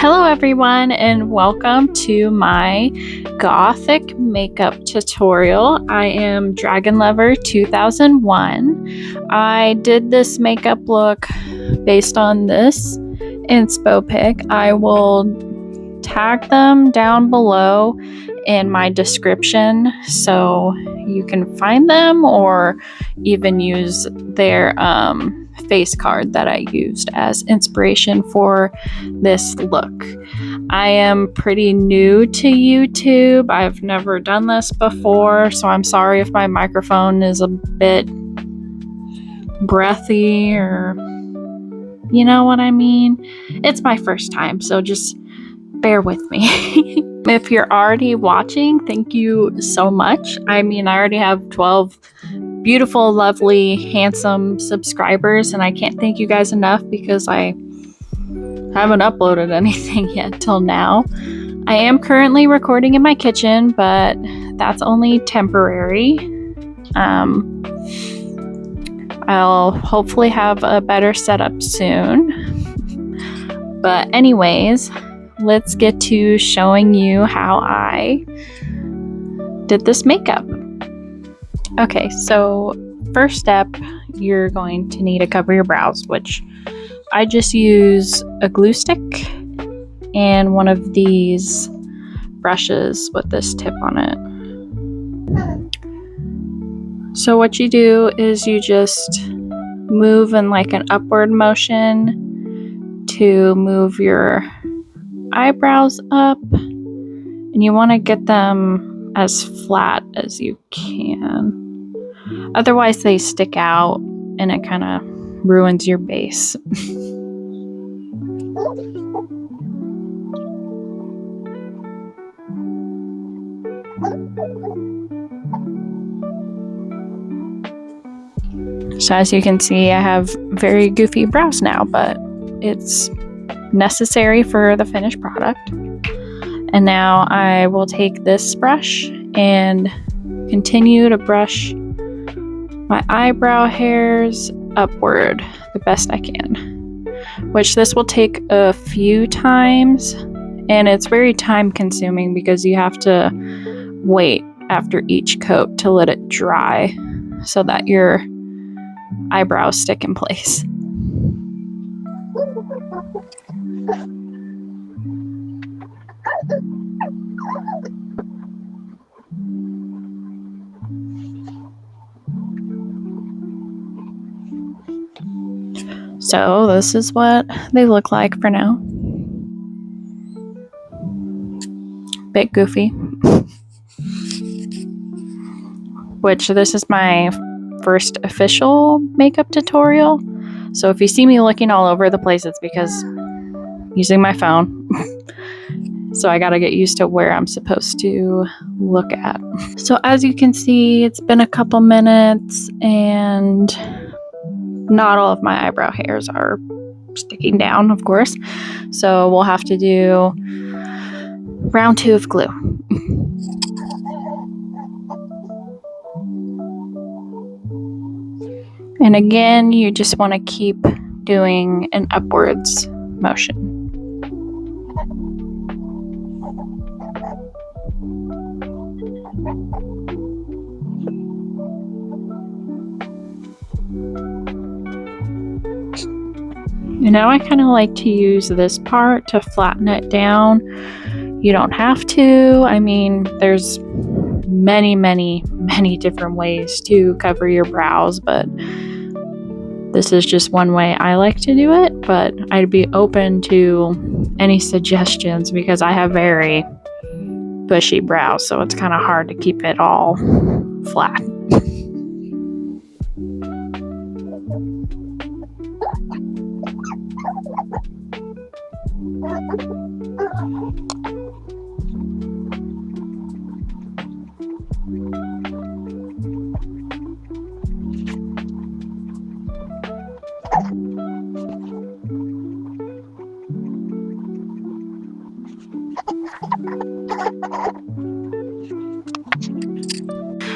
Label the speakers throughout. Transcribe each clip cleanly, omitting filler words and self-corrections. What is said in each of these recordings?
Speaker 1: Hello everyone and welcome to my Gothic Makeup tutorial. I am Dragon Lover 2001. I did this makeup look based on this inspo pic. I will tag them down below in my description so you can find them or even use their face card that I used as inspiration for this look. I am pretty new to YouTube. I've never done this before, so I'm sorry if my microphone is a bit breathy or you know what I mean. It's my first time, so just bear with me. If you're already watching, thank you so much. I mean, I already have 12 beautiful, lovely, handsome subscribers, and I can't thank you guys enough because I haven't uploaded anything yet till now. I am currently recording in my kitchen, but that's only temporary. I'll hopefully have a better setup soon. But anyways, let's get to showing you how I did this makeup. Okay, so first step, you're going to need to cover your brows, which I just use a glue stick and one of these brushes with this tip on it. So what you do is you just move in like an upward motion to move your eyebrows up, and you want to get them as flat as you can. Otherwise they stick out and it kind of ruins your base. So as you can see, I have very goofy brows now, but it's necessary for the finished product. And now I will take this brush and continue to brush my eyebrow hairs upward the best I can, which this will take a few times, and it's very time consuming because you have to wait after each coat to let it dry so that your eyebrows stick in place. So this is what they look like for now. Bit goofy. Which this is my first official makeup tutorial. So if you see me looking all over the place, it's because I'm using my phone. So I gotta get used to where I'm supposed to look at. So as you can see, it's been a couple minutes and not all of my eyebrow hairs are sticking down, of course. So we'll have to do round 2 of glue. And again, you just want to keep doing an upwards motion. And now I kind of like to use this part to flatten it down. You don't have to. I mean, there's many different ways to cover your brows, but this is just one way I like to do it. But I'd be open to any suggestions because I have very bushy brows, so it's kind of hard to keep it all flat.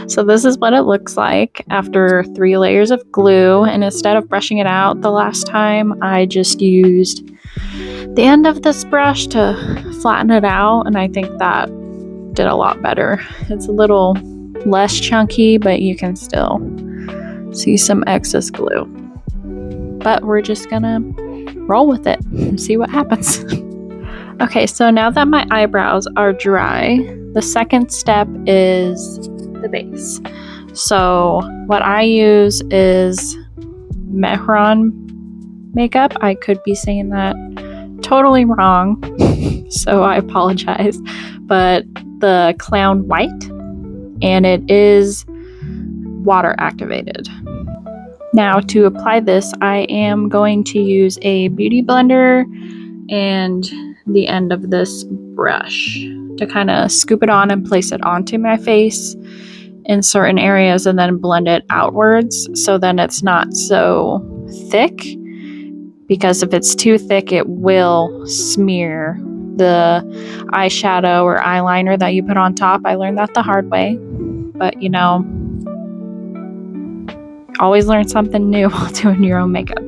Speaker 1: So this is what it looks like after 3 layers of glue, and instead of brushing it out the last time, I just used the end of this brush to flatten it out, and I think that did a lot better. It's a little less chunky, but you can still see some excess glue. But we're just gonna roll with it and see what happens. Okay, so now that my eyebrows are dry, the second step is the base. So what I use is Gothic Makeup. I could be saying that totally wrong, so I apologize. But the Clown White, and it is water activated. Now to apply this, I am going to use a beauty blender and the end of this brush to kind of scoop it on and place it onto my face in certain areas and then blend it outwards so then it's not so thick, because if it's too thick it will smear the eyeshadow or eyeliner that you put on top. I learned that the hard way, but you know, always learn something new while doing your own makeup.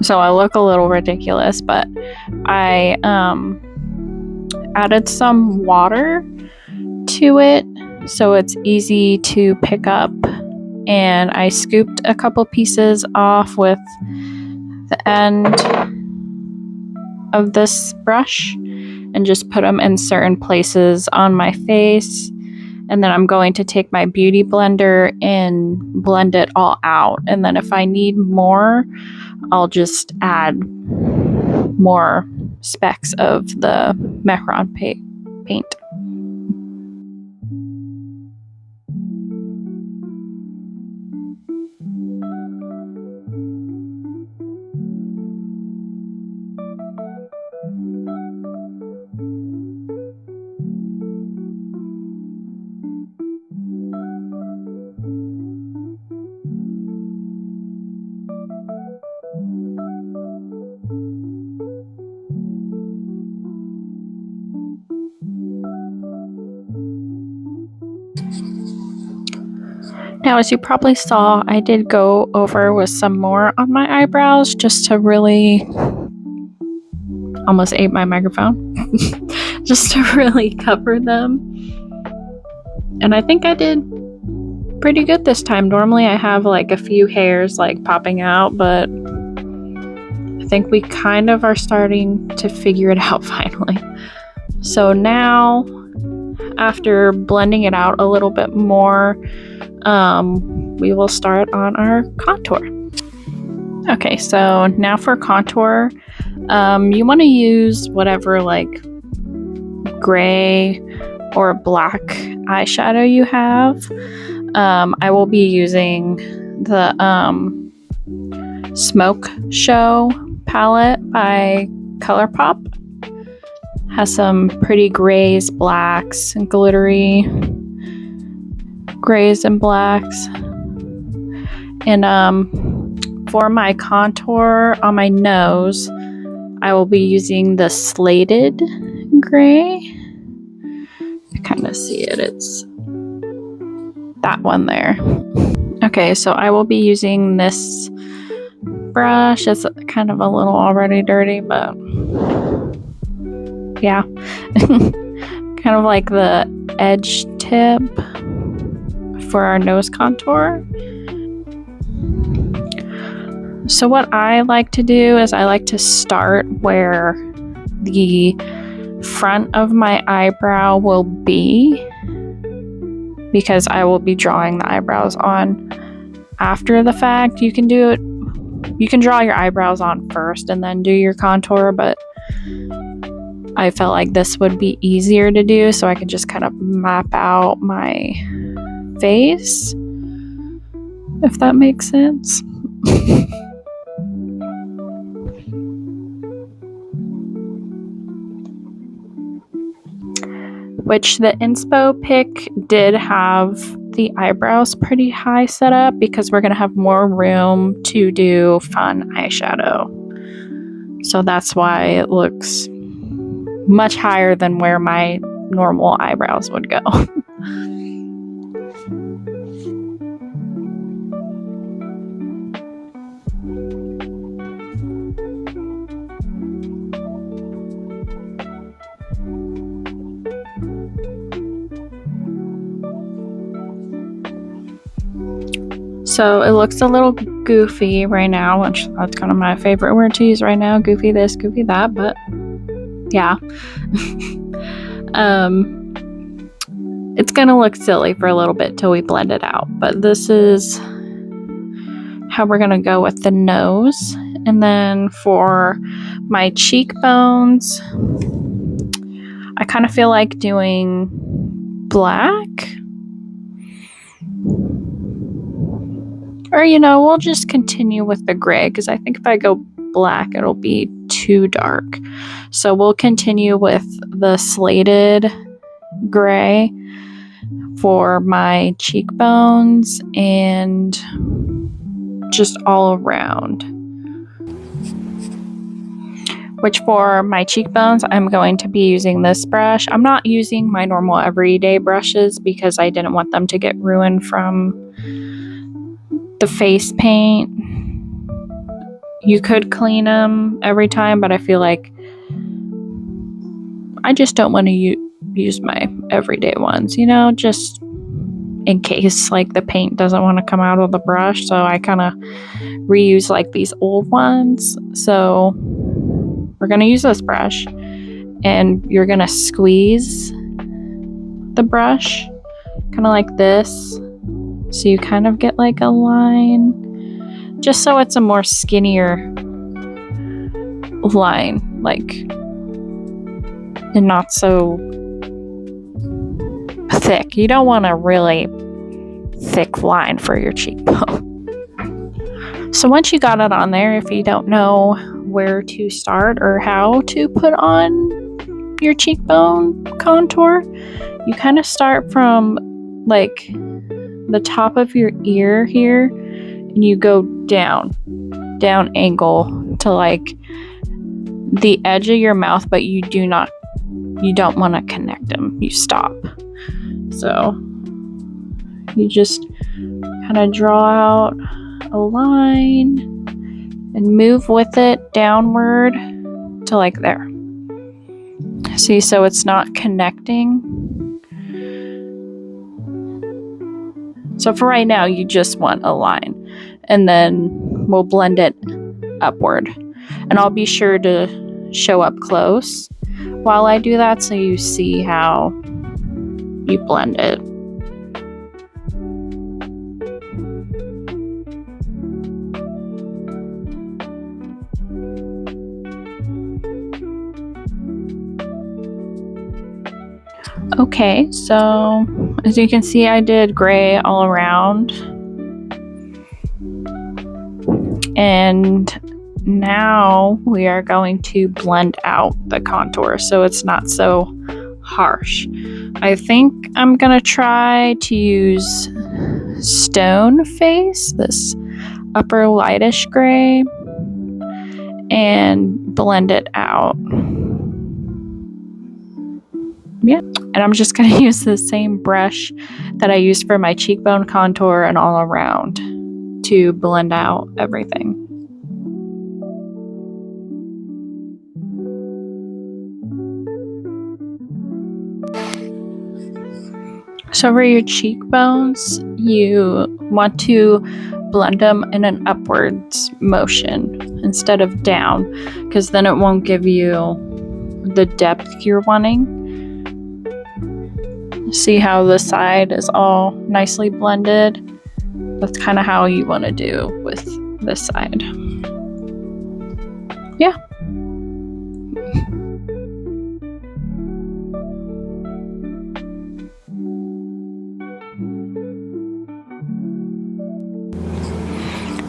Speaker 1: So I look a little ridiculous, but I added some water to it so it's easy to pick up, and I scooped a couple pieces off with the end of this brush and just put them in certain places on my face. And then I'm going to take my beauty blender and blend it all out. And then if I need more, I'll just add more specks of the Mehron paint. Now, as you probably saw, I did go over with some more on my eyebrows just to really, almost ate my microphone, just to really cover them. And I think I did pretty good this time. Normally I have like a few hairs like popping out, but I think we kind of are starting to figure it out finally. So now, after blending it out a little bit more, we will start on our contour. Okay, so now for contour, you want to use whatever like gray or black eyeshadow you have. I will be using the Smoke Show palette by ColourPop. Has some pretty grays, blacks, and glittery grays and blacks. And for my contour on my nose, I will be using the Slated gray. You kind of see it, it's that one there. Okay, so I will be using this brush. It's kind of a little already dirty, but yeah. Kind of like the edge tip for our nose contour. So what I like to do is I like to start where the front of my eyebrow will be, because I will be drawing the eyebrows on after the fact. You can do it, you can draw your eyebrows on first and then do your contour, but I felt like this would be easier to do so I could just kind of map out my face, if that makes sense. Which the inspo pick did have the eyebrows pretty high set up because we're going to have more room to do fun eyeshadow. So that's why it looks much higher than where my normal eyebrows would go. So it looks a little goofy right now, which that's kind of my favorite word to use right now. Goofy this, goofy that, but yeah. It's gonna look silly for a little bit till we blend it out, but this is how we're gonna go with the nose. And then for my cheekbones, I kind of feel like doing black. Or, we'll just continue with the gray, because I think if I go black, it'll be too dark. So we'll continue with the slated gray for my cheekbones and just all around. Which for my cheekbones, I'm going to be using this brush. I'm not using my normal everyday brushes because I didn't want them to get ruined from the face paint. You could clean them every time, but I feel like I just don't want to use my everyday ones, just in case like the paint doesn't want to come out of the brush. So I kind of reuse like these old ones. So we're going to use this brush, and you're going to squeeze the brush kind of like this. So you kind of get like a line, just so it's a more skinnier line, like, and not so thick. You don't want a really thick line for your cheekbone. So once you got it on there, if you don't know where to start or how to put on your cheekbone contour, you kind of start from like the top of your ear here, and you go down angle to like the edge of your mouth, but you don't want to connect them. You stop. So you just kind of draw out a line and move with it downward to like there. See, so it's not connecting. So for right now, you just want a line, and then we'll blend it upward. And I'll be sure to show up close while I do that so you see how you blend it. Okay, so as you can see, I did gray all around. And now we are going to blend out the contour so it's not so harsh. I think I'm gonna try to use Stone Face, this upper lightish gray, and blend it out. Yeah, and I'm just gonna use the same brush that I used for my cheekbone contour and all around to blend out everything. So for your cheekbones, you want to blend them in an upwards motion instead of down, because then it won't give you the depth you're wanting. See how the side is all nicely blended? That's kind of how you want to do with this side. Yeah.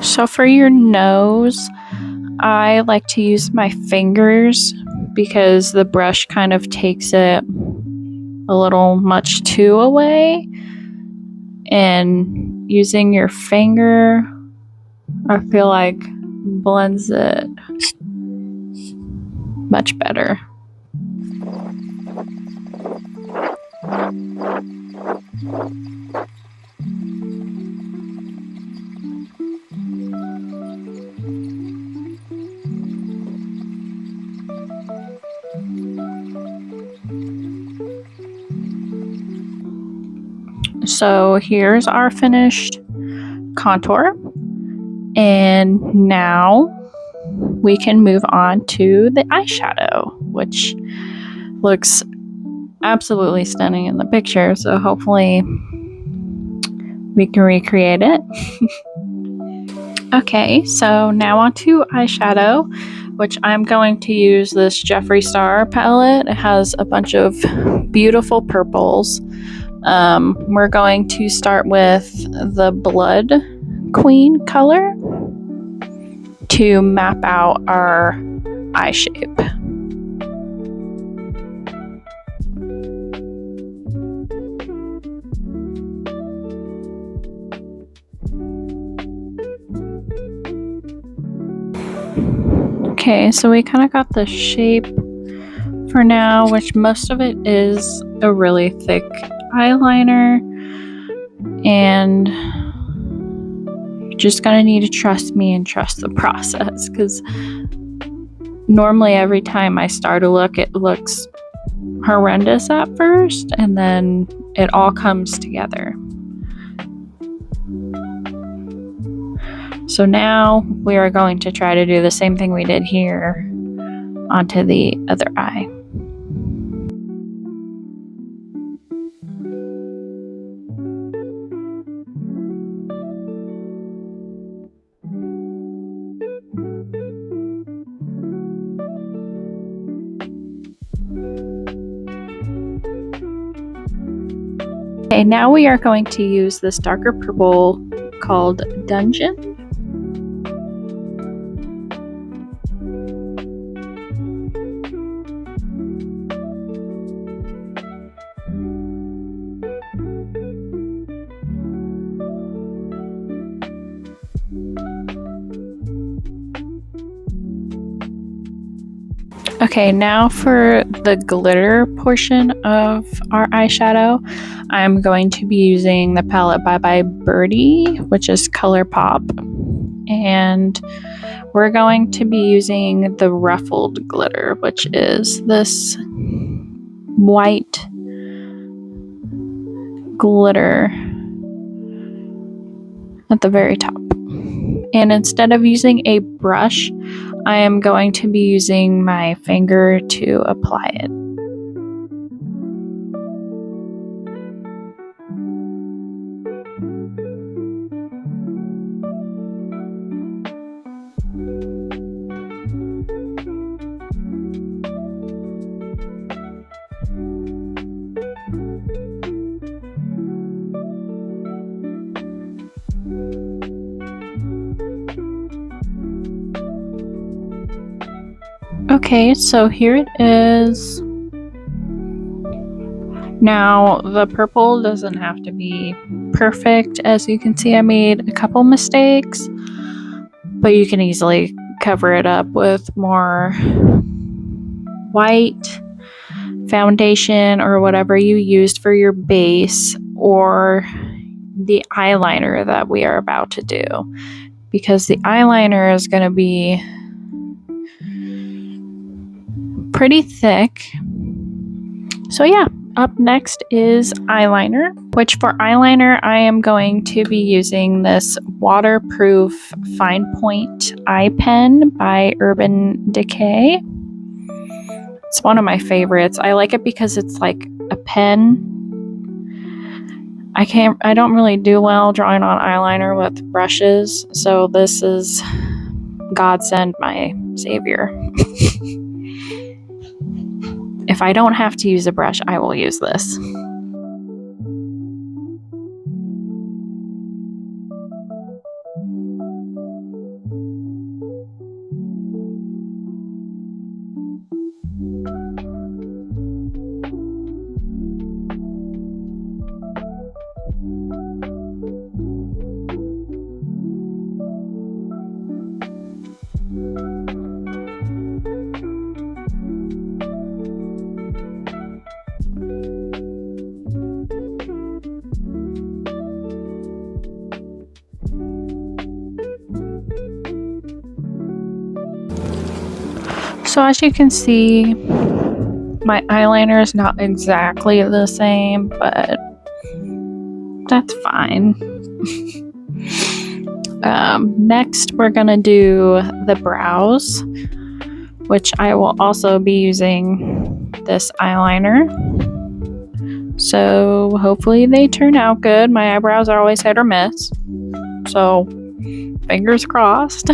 Speaker 1: So for your nose, I like to use my fingers because the brush kind of takes it a little much too away. And using your finger, I feel like blends it much better. So here's our finished contour, and now we can move on to the eyeshadow, which looks absolutely stunning in the picture, so hopefully we can recreate it. Okay, so now on to eyeshadow, which I'm going to use this Jeffree Star palette. It has a bunch of beautiful purples. We're going to start with the Blood Queen color to map out our eye shape. Okay, so we kind of got the shape for now, which most of it is a really thick eyeliner, and you're just gonna need to trust me and trust the process, because normally every time I start a look, it looks horrendous at first, and then it all comes together. So now we are going to try to do the same thing we did here onto the other eye. Okay, now we are going to use this darker purple called Dungeon. Okay, now for the glitter portion of our eyeshadow, I'm going to be using the palette by Birdie, which is ColourPop, and we're going to be using the ruffled glitter, which is this white glitter at the very top. And instead of using a brush, I am going to be using my finger to apply it. Okay, so here it is. Now, the purple doesn't have to be perfect. As you can see, I made a couple mistakes, but you can easily cover it up with more white foundation or whatever you used for your base, or the eyeliner that we are about to do, because the eyeliner is going to be pretty thick. So yeah, up next is eyeliner, which for eyeliner I am going to be using this waterproof fine point eye pen by Urban Decay. It's one of my favorites. I like it because it's like a pen. I don't really do well drawing on eyeliner with brushes, so this is godsend, my savior. If I don't have to use a brush, I will use this. So as you can see, my eyeliner is not exactly the same, but that's fine. Next, we're gonna do the brows, which I will also be using this eyeliner. So hopefully they turn out good. My eyebrows are always hit or miss, so fingers crossed.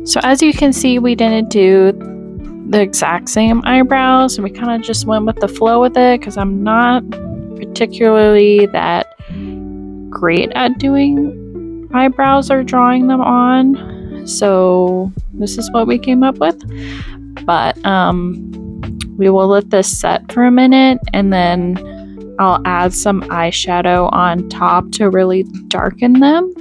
Speaker 1: So as you can see, we didn't do the exact same eyebrows, and we kind of just went with the flow with it because I'm not particularly that great at doing eyebrows or drawing them on. So this is what we came up with. But we will let this set for a minute, and then I'll add some eyeshadow on top to really darken them.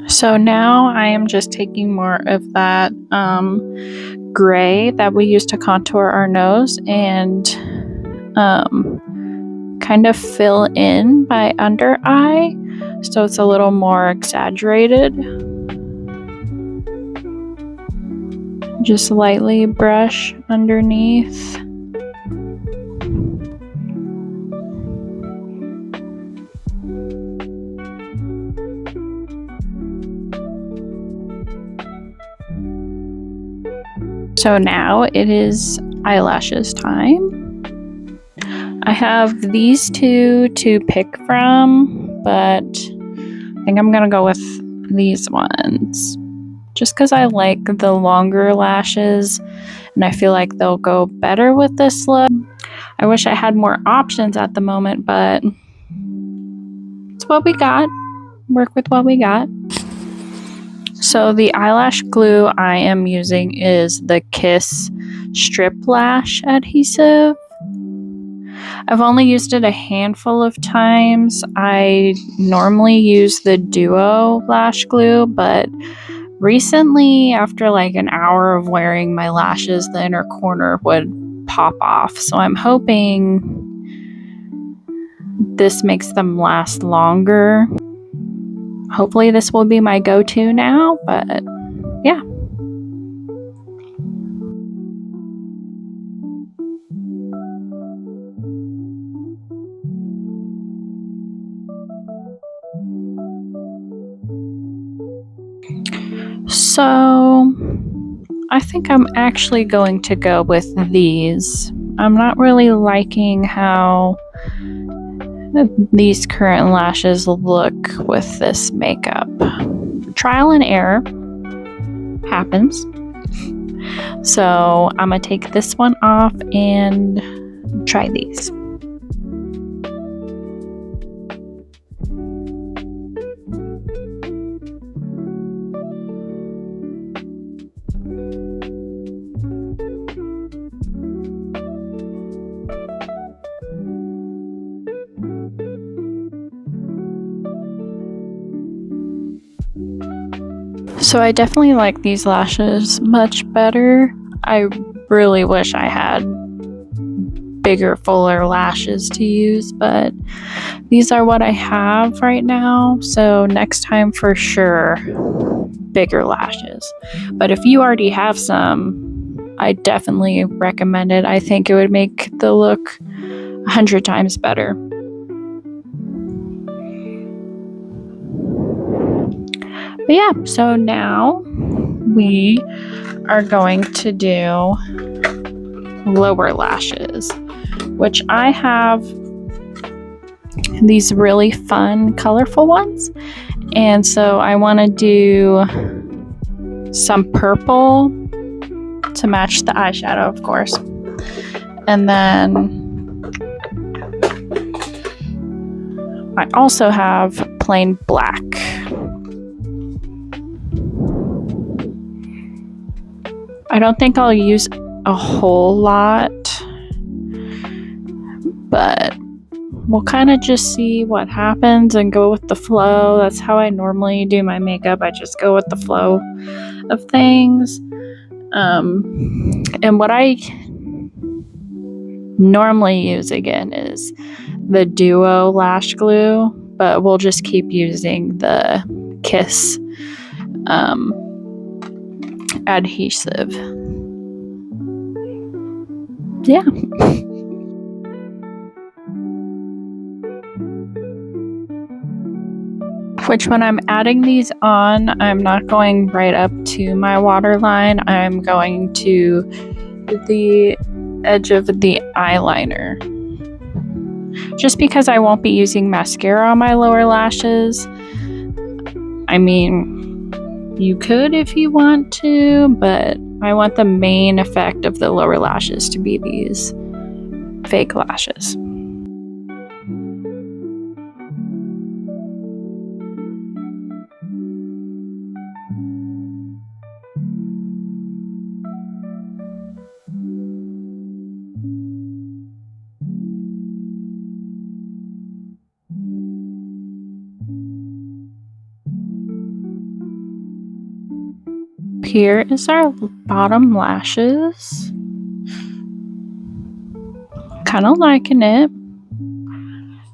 Speaker 1: So now I am just taking more of that gray that we used to contour our nose and kind of fill in my under eye so it's a little more exaggerated. Just lightly brush underneath. So now it is eyelashes time. I have these two to pick from, but I think I'm gonna go with these ones just because I like the longer lashes and I feel like they'll go better with this look. I wish I had more options at the moment, but it's what we got. Work with what we got. So the eyelash glue I am using is the Kiss Strip Lash Adhesive. I've only used it a handful of times. I normally use the Duo lash glue, but recently, after like an hour of wearing my lashes, the inner corner would pop off. So I'm hoping this makes them last longer. Hopefully this will be my go-to now, but yeah. So I think I'm actually going to go with these. I'm not really liking how these current lashes look with this makeup. Trial and error happens. So I'm gonna take this one off and try these. So I definitely like these lashes much better. I really wish I had bigger, fuller lashes to use, but these are what I have right now. So next time for sure, bigger lashes. But if you already have some, I definitely recommend it. I think it would make the look 100 times better. But yeah, so now we are going to do lower lashes, which I have these really fun, colorful ones. And so I want to do some purple to match the eyeshadow, of course. And then I also have plain black. I don't think I'll use a whole lot, but we'll kind of just see what happens and go with the flow. That's how I normally do my makeup. I just go with the flow of things. And what I normally use again is the Duo lash glue, but we'll just keep using the Kiss adhesive. Yeah. Which when I'm adding these on, I'm not going right up to my waterline. I'm going to the edge of the eyeliner. Just because I won't be using mascara on my lower lashes. I mean, you could if you want to, but I want the main effect of the lower lashes to be these fake lashes. Here is our bottom lashes. Kind of liking it.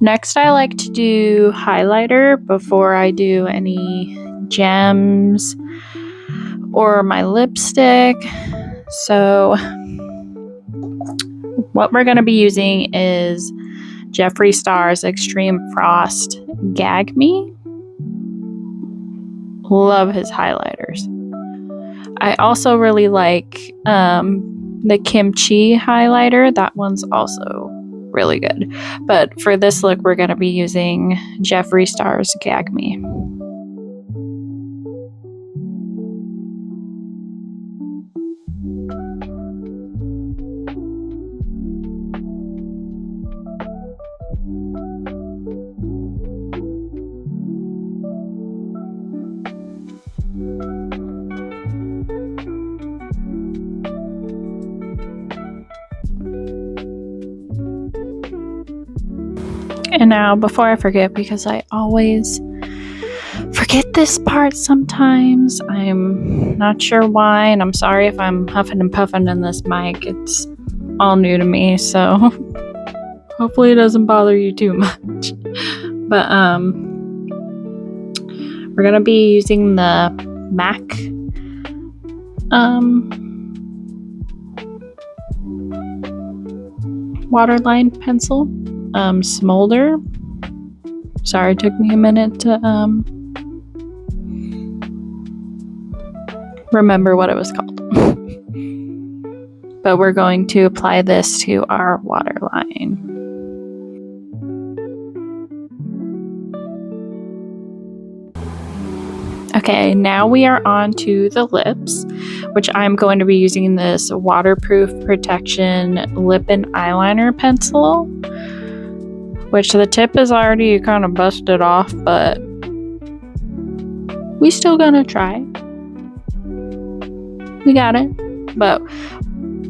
Speaker 1: Next, I like to do highlighter before I do any gems or my lipstick. So what we're going to be using is Jeffree Star's Extreme Frost Gag Me. Love his highlighters. I also really like the Kimchi highlighter. That one's also really good. But for this look, we're going to be using Jeffree Star's Gag Me. And now, before I forget, because I always forget this part sometimes, I'm not sure why, and I'm sorry if I'm huffing and puffing in this mic. It's all new to me, so hopefully it doesn't bother you too much. But we're gonna be using the MAC waterline pencil, Smolder. Sorry, it took me a minute to remember what it was called. But we're going to apply this to our waterline. Okay, now we are on to the lips, which I'm going to be using this waterproof protection lip and eyeliner pencil, which the tip is already kind of busted off, but we still gonna try. We got it. But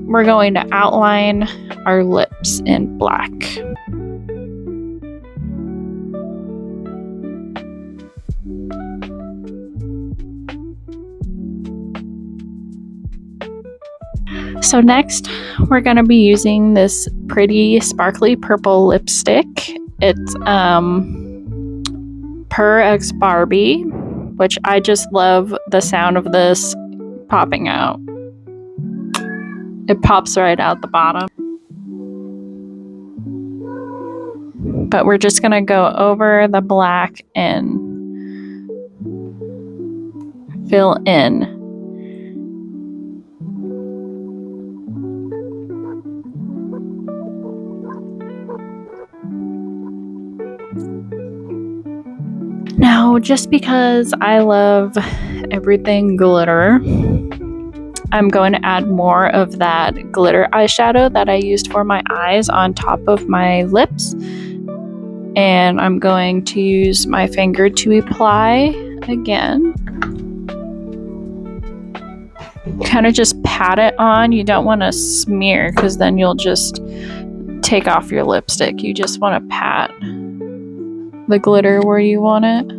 Speaker 1: we're going to outline our lips in black. So next, we're going to be using this pretty sparkly purple lipstick. It's Per X Barbie, which I just love the sound of this popping out. It pops right out the bottom. But we're just going to go over the black and fill in. Now, just because I love everything glitter. I'm going to add more of that glitter eyeshadow that I used for my eyes on top of my lips. And I'm going to use my finger to apply again. Kind of just pat it on. You don't want to smear because then you'll just take off your lipstick. You just want to pat the glitter where you want it.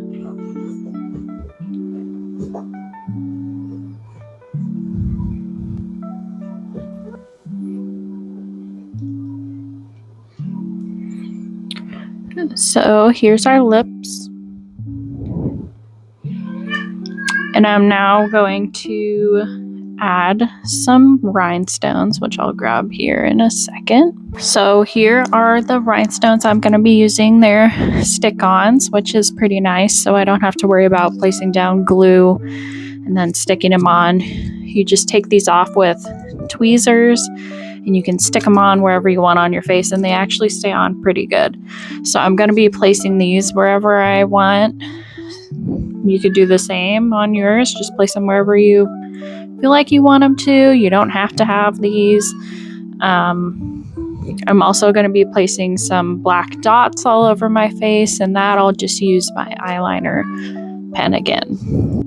Speaker 1: So here's our lips. And I'm now going to add some rhinestones, which I'll grab here in a second. So here are the rhinestones I'm going to be using. They're stick-ons, which is pretty nice, so I don't have to worry about placing down glue and then sticking them on. You just take these off with tweezers and you can stick them on wherever you want on your face, and they actually stay on pretty good. So I'm going to be placing these wherever I want. You could do the same on yours. Just place them wherever you feel like you want them to. You don't have to have these. I'm also going to be placing some black dots all over my face, and that I'll just use my eyeliner pen again.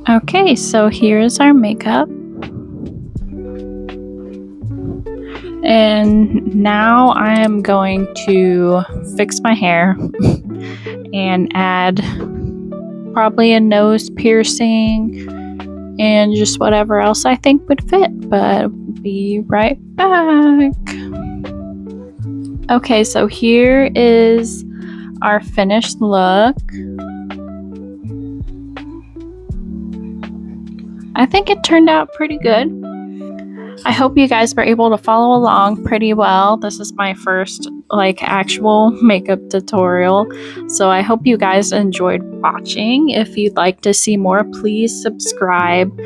Speaker 1: Okay, so here's our makeup. And now I am going to fix my hair and add probably a nose piercing and just whatever else I think would fit, but be right back. Okay, so here is our finished look. I think it turned out pretty good. I hope you guys were able to follow along pretty well. This is my first actual makeup tutorial, so I hope you guys enjoyed watching. If you'd like to see more, please subscribe.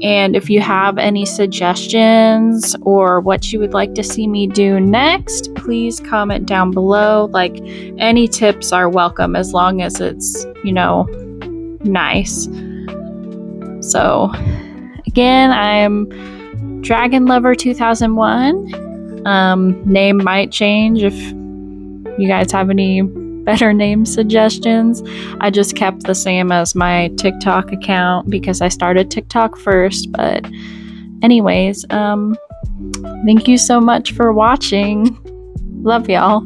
Speaker 1: And if you have any suggestions or what you would like to see me do next, please comment down below. Any tips are welcome as long as it's, nice. So again, I'm Dragon Lover 2001. Name might change if you guys have any better name suggestions. I just kept the same as my TikTok account because I started TikTok first. But anyways, thank you so much for watching. Love y'all.